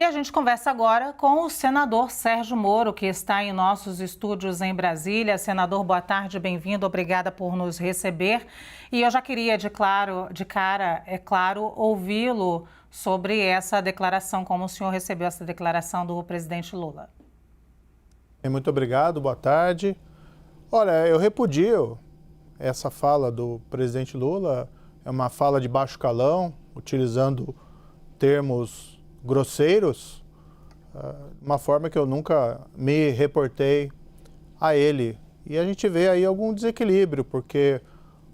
E a gente conversa agora com o senador Sérgio Moro, que está em nossos estúdios em Brasília. Senador, boa tarde, bem-vindo, obrigada por nos receber. E eu já queria, de cara, ouvi-lo sobre essa declaração, como o senhor recebeu essa declaração do presidente Lula. Muito obrigado, boa tarde. Olha, eu repudio essa fala do presidente Lula, é uma fala de baixo calão, utilizando termos grosseiros, uma forma que eu nunca me reportei a ele. E a gente vê aí algum desequilíbrio, porque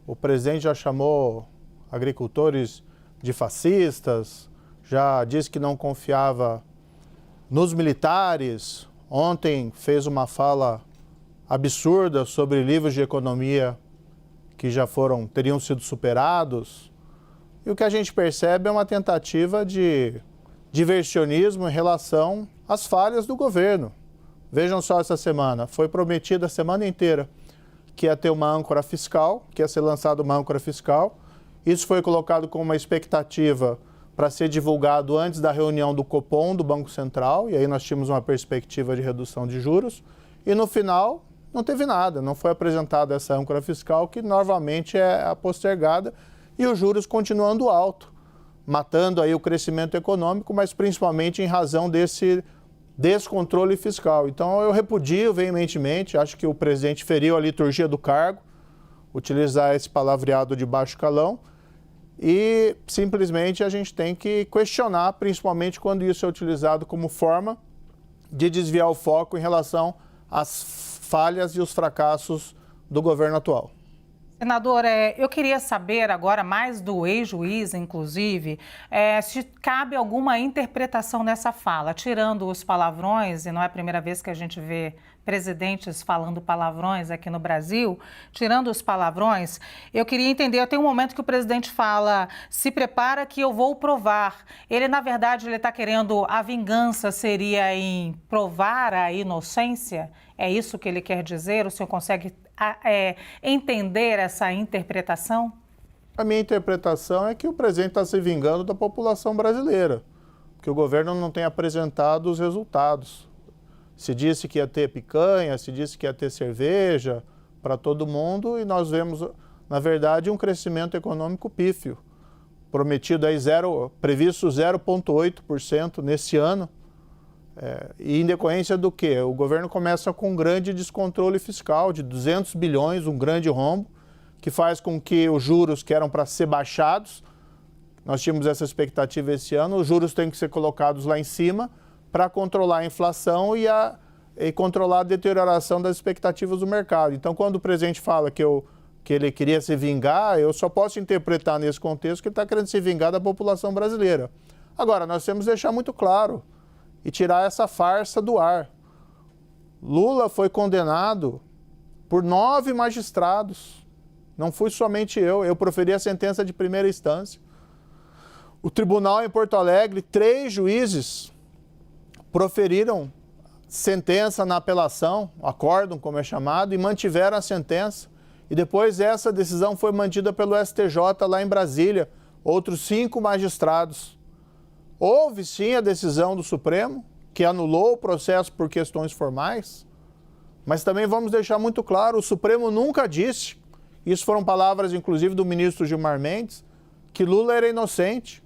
o presidente já chamou agricultores de fascistas, já disse que não confiava nos militares, ontem fez uma fala absurda sobre livros de economia que já teriam sido superados. E o que a gente percebe é uma tentativa de diversionismo em relação às falhas do governo. Vejam só essa semana, foi prometido a semana inteira que ia ter uma âncora fiscal, que ia ser lançada uma âncora fiscal. Isso foi colocado como uma expectativa para ser divulgado antes da reunião do Copom, do Banco Central, e aí nós tínhamos uma perspectiva de redução de juros. E no final, não teve nada, não foi apresentada essa âncora fiscal, que novamente é postergada, e os juros continuando alto, matando aí o crescimento econômico, mas principalmente em razão desse descontrole fiscal. Então eu repudio veementemente, acho que o presidente feriu a liturgia do cargo, utilizar esse palavreado de baixo calão, e simplesmente a gente tem que questionar, principalmente quando isso é utilizado como forma de desviar o foco em relação às falhas e os fracassos do governo atual. Senador, eu queria saber agora, mais do ex-juiz, inclusive, se cabe alguma interpretação nessa fala, tirando os palavrões, e não é a primeira vez que a gente vê presidentes falando palavrões aqui no Brasil, tirando os palavrões, eu queria entender, tem um momento que o presidente fala, se prepara que eu vou provar. Ele, na verdade, ele está querendo, a vingança seria em provar a inocência? É isso que ele quer dizer? O senhor consegue entender essa interpretação? A minha interpretação é que o presidente está se vingando da população brasileira, que o governo não tem apresentado os resultados. Se disse que ia ter picanha, se disse que ia ter cerveja para todo mundo, e nós vemos, na verdade, um crescimento econômico pífio, prometido aí previsto 0,8% nesse ano. E em decorrência do quê? O governo começa com um grande descontrole fiscal de 200 bilhões, um grande rombo, que faz com que os juros que eram para ser baixados, nós tínhamos essa expectativa esse ano, os juros têm que ser colocados lá em cima para controlar a inflação e controlar a deterioração das expectativas do mercado. Então, quando o presidente fala que ele queria se vingar, eu só posso interpretar nesse contexto que ele está querendo se vingar da população brasileira. Agora, nós temos que deixar muito claro e tirar essa farsa do ar. Lula foi condenado por 9 magistrados. Não fui somente eu proferi a sentença de primeira instância. O tribunal em Porto Alegre, 3 juízes proferiram sentença na apelação, acórdão, como é chamado, e mantiveram a sentença. E depois essa decisão foi mantida pelo STJ lá em Brasília, outros 5 magistrados. Houve sim a decisão do Supremo, que anulou o processo por questões formais, mas também vamos deixar muito claro, o Supremo nunca disse, isso foram palavras inclusive do ministro Gilmar Mendes, que Lula era inocente,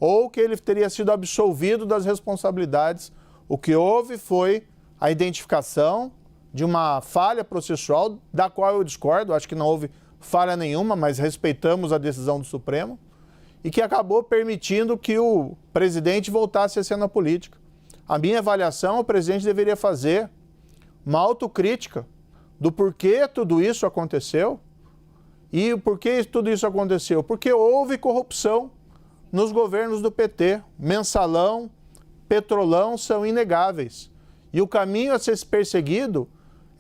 ou que ele teria sido absolvido das responsabilidades. O que houve foi a identificação de uma falha processual, da qual eu discordo, acho que não houve falha nenhuma, mas respeitamos a decisão do Supremo, e que acabou permitindo que o presidente voltasse à cena política. A minha avaliação, o presidente deveria fazer uma autocrítica do porquê tudo isso aconteceu. E por que tudo isso aconteceu? Porque houve corrupção nos governos do PT. Mensalão, Petrolão são inegáveis. E o caminho a ser perseguido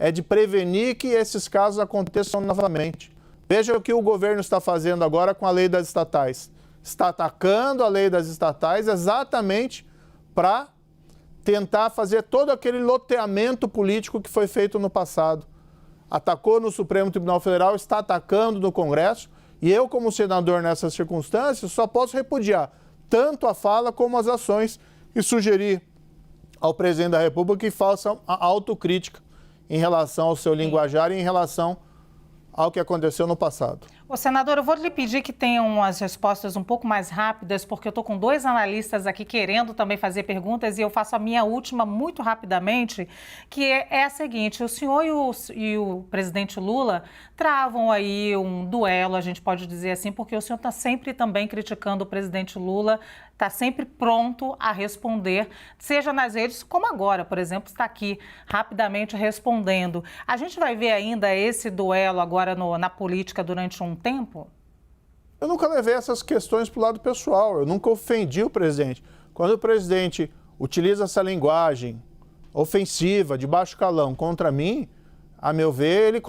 é de prevenir que esses casos aconteçam novamente. Veja o que o governo está fazendo agora com a lei das estatais. Está atacando a lei das estatais exatamente para tentar fazer todo aquele loteamento político que foi feito no passado. Atacou no Supremo Tribunal Federal, está atacando no Congresso, e eu, como senador nessas circunstâncias, só posso repudiar tanto a fala como as ações e sugerir ao presidente da República que faça a autocrítica em relação ao seu linguajar e em relação ao que aconteceu no passado. Ô, senador, eu vou lhe pedir que tenham as respostas um pouco mais rápidas, porque eu estou com 2 analistas aqui querendo também fazer perguntas e eu faço a minha última muito rapidamente, que é a seguinte: o senhor e o presidente Lula travam aí um duelo, a gente pode dizer assim, porque o senhor está sempre também criticando o presidente Lula, está sempre pronto a responder, seja nas redes, como agora, por exemplo, está aqui rapidamente respondendo. A gente vai ver ainda esse duelo agora na política durante um tempo? Eu nunca levei essas questões para o lado pessoal, eu nunca ofendi o presidente. Quando o presidente utiliza essa linguagem ofensiva, de baixo calão, contra mim, a meu ver, ele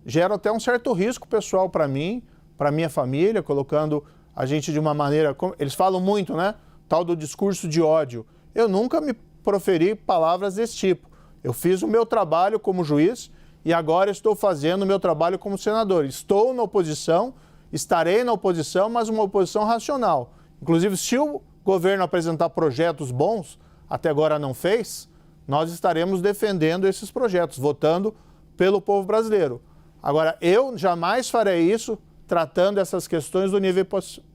gera até um certo risco pessoal para mim, para minha família, colocando a gente de uma maneira... Eles falam muito, né? Tal do discurso de ódio. Eu nunca me proferi palavras desse tipo. Eu fiz o meu trabalho como juiz e agora estou fazendo o meu trabalho como senador. Estou na oposição, estarei na oposição, mas uma oposição racional. Inclusive, se o governo apresentar projetos bons, até agora não fez, nós estaremos defendendo esses projetos, votando pelo povo brasileiro. Agora, eu jamais farei isso tratando essas questões do nível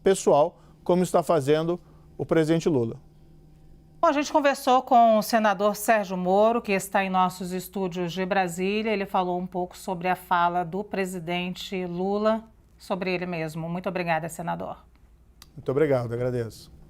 pessoal, como está fazendo o presidente Lula. Bom, a gente conversou com o senador Sérgio Moro, que está em nossos estúdios de Brasília. Ele falou um pouco sobre a fala do presidente Lula, sobre ele mesmo. Muito obrigada, senador. Muito obrigado, agradeço.